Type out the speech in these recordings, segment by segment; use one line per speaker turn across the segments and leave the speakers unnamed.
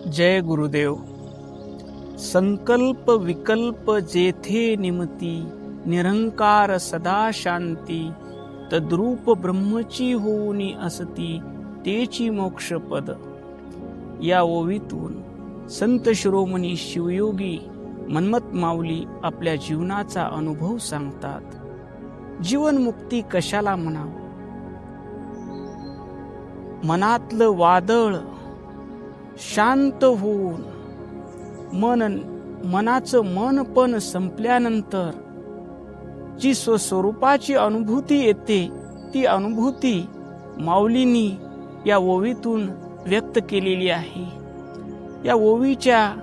जय गुरुदेव. संकल्प विकल्प जेथे निमती, निरंकार सदा शांती, तद्रूप ब्रह्मची होऊनी असती, तेची मोक्षपद. या ओवीतून संत शिरोमणी शिवयोगी मन्मथ माऊली आपल्या जीवनाचा अनुभव सांगतात. जीवनमुक्ती कशाला म्हणावं? मनातलं वादळ शांत होऊन मनाचं मन पण संपल्यानंतर जी स्वस्वरूपाची अनुभूती येते, ती अनुभूती माऊलींनी या ओवीतून व्यक्त केलेली आहे. या ओवीच्या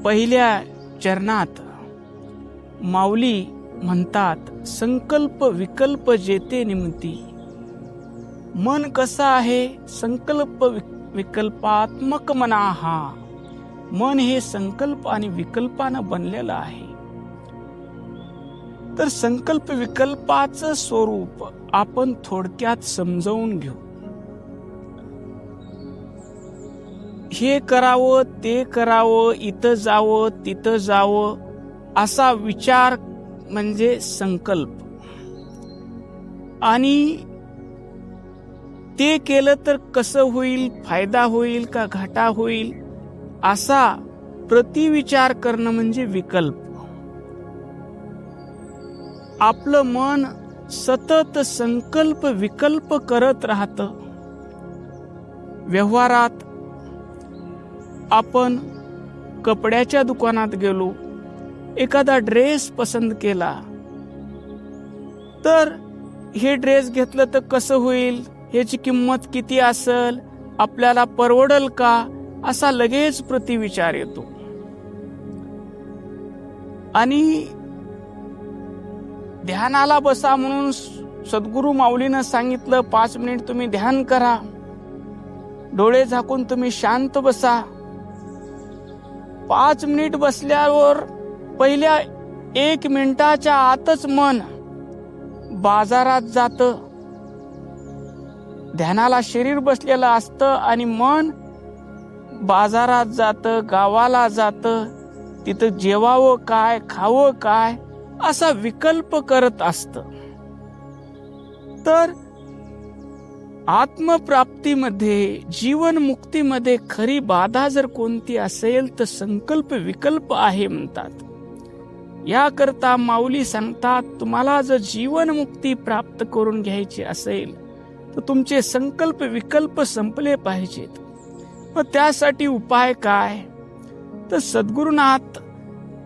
पहिल्या चरणात माऊली म्हणतात, संकल्प विकल्प जेते निमती. मन कसं आहे? संकल्प विकल्पात्मक मना हा. मन हे संकल्प आणि विकल्पानं बनलेलं आहे. तर संकल्प विकल्पाचं स्वरूप आपण थोडक्यात समजावून घेऊ. हे करावं, ते करावं, इथं जावं, तिथं जावं, असा विचार म्हणजे संकल्प. आणि ते केलं तर कसं होईल, फायदा होईल का घाटा होईल, असा प्रतिविचार करणं म्हणजे विकल्प. आपलं मन सतत संकल्प विकल्प करत राहतं. व्यवहारात आपण कपड्याच्या दुकानात गेलो, एखादा ड्रेस पसंत केला, तर हे ड्रेस घेतलं तर कसं होईल, ह्याची किंमत किती असेल, आपल्याला परवडल का, असा लगेच प्रतिविचार येतो. आणि ध्यानाला बसा म्हणून सद्गुरु माऊलीनं सांगितलं, 5 मिनिट तुम्ही ध्यान करा, डोळे झाकून तुम्ही शांत बसा. 5 मिनिट बसल्यावर पहिल्या 1 मिनिटाच्या आतच मन बाजारात जातं. ध्यानाला शरीर बसलेलं असतं आणि मन बाजारात जातं, गावाला जातं, तिथं जेवावं काय, खावं काय, असा विकल्प करत असतं. तर आत्मप्राप्तीमध्ये, जीवनमुक्तीमध्ये खरी बाधा जर कोणती असेल तर संकल्प विकल्प आहे म्हणतात. याकरता माऊली सांगतात, तुम्हाला जर जीवनमुक्ती प्राप्त करून घ्यायची असेल तर तुमचे संकल्प विकल्प संपले पाहिजेत. मग त्यासाठी उपाय काय? तर सद्गुरुनाथ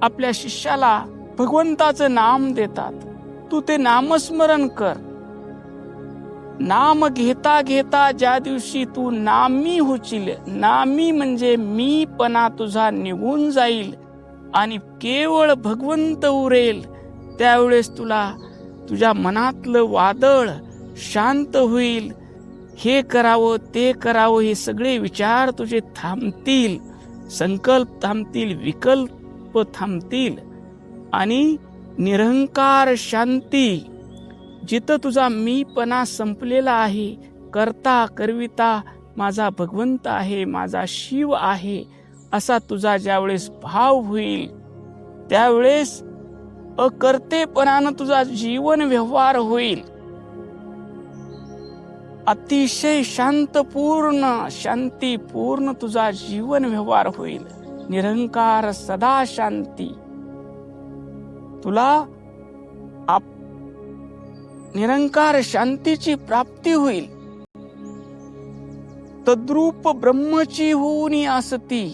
आपल्या शिष्याला भगवंताचं नाम देतात. तू ते नामस्मरण कर. नाम घेता घेता ज्या दिवशी तू नामी होशील, नामी म्हणजे मीपणा तुझा निघून जाईल आणि केवळ भगवंत उरेल, त्यावेळेस तुला तुझ्या मनातलं वादळ शांत होईल. हे करावं, ते करावं, हे सगळे विचार तुझे थांबतील, संकल्प थांबतील, विकल्प थांबतील आणि निरंकार शांती, जिथं तुझा मीपणा संपलेला आहे, करता करविता माझा भगवंत आहे, माझा शिव आहे, असा तुझा ज्यावेळेस भाव होईल, त्यावेळेस अकर्तेपणानं तुझा जीवन व्यवहार होईल. अतिशय शांतीपूर्ण तुझा जीवन व्यवहार होईल. निरंकार सदा शांती. तुला निरंकार शांतीची प्राप्ती होईल. तद्रूप ब्रह्मची होऊनी असती.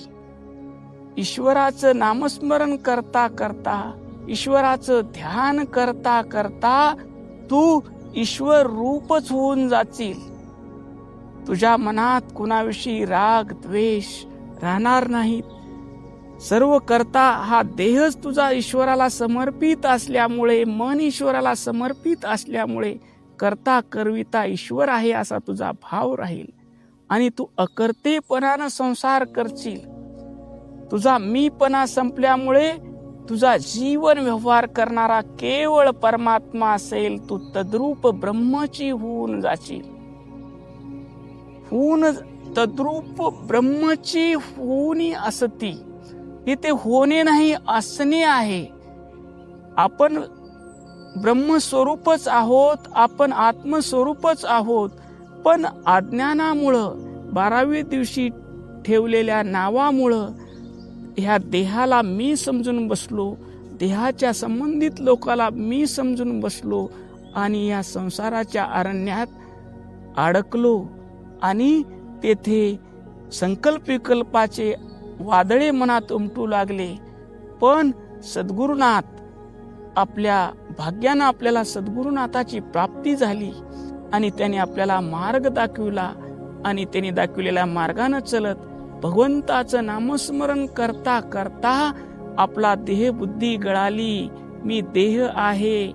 ईश्वराचं नामस्मरण करता करता, ईश्वराचं ध्यान करता करता तू ईश्वर रूपच होऊन जाशील. तुझ्या मनात कुणाविषयी राग द्वेष राहणार नाहीत. सर्व करता हा देहच तुझा ईश्वराला समर्पित असल्यामुळे, मन ईश्वराला समर्पित असल्यामुळे करता करविता ईश्वर आहे असा तुझा भाव राहील आणि तू अकर्तेपणानं संसार करशील. तुझा मीपणा संपल्यामुळे तुझा जीवन व्यवहार करणारा केवळ परमात्मा असेल. तू तद्रूप ब्रह्मची होऊन जाशील. होऊन तद्रूप ब्रह्मची होणी असती. इथे होणे नाही, असणे आहे. आपण ब्रह्मस्वरूपच आहोत, आपण आत्मस्वरूपच आहोत. पण अज्ञानामुळं 12व्या दिवशी ठेवलेल्या नावामुळं ह्या देहाला मी समजून बसलो, देहाच्या संबंधित लोकाला मी समजून बसलो आणि या संसाराच्या अरण्यात अडकलो आणि तेथे संकल्प विकल्पाचे वादळे मनात उमटू लागले. पण सद्गुरुनाथ आपल्या भाग्यानं आपल्याला सद्गुरुनाथाची प्राप्ती झाली आणि त्याने आपल्याला मार्ग दाखविला आणि त्याने दाखविलेल्या मार्गानं चलत भगवंताचं नामस्मरण करता करता आपला देह बुद्धी गळाली. मी देह आहे,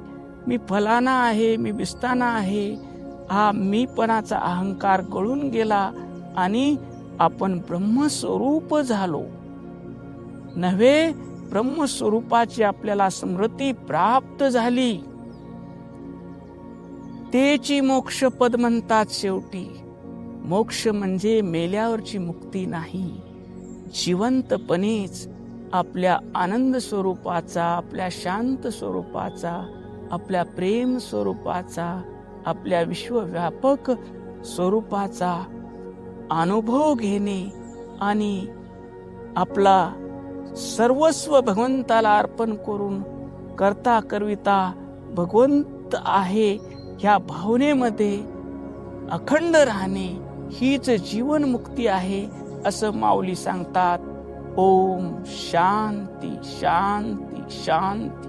मी फलाना आहे, मी बिस्ताना आहे, हा मीपणाचा अहंकार गळून गेला आणि आपण ब्रह्मस्वरूप झालो. नव्हे, ब्रह्मस्वरूपाची आपल्याला स्मृती प्राप्त झाली. तेची मोक्षपद म्हणतात. शेवटी मोक्ष म्हणजे मेल्यावरची मुक्ती नाही, जिवंतपणेच आपल्या आनंद स्वरूपाचा, आपल्या शांत स्वरूपाचा, आपल्या प्रेम स्वरूपाचा, आपल्या विश्वव्यापक स्वरूपाचा अनुभव घेणे आणि आपला सर्वस्व भगवंताला अर्पण करून करता करविता भगवंत आहे ह्या भावनेमध्ये अखंड राहणे हीच जीवन मुक्ती आहे असं माऊली सांगतात. ओम शांती शांती शांती.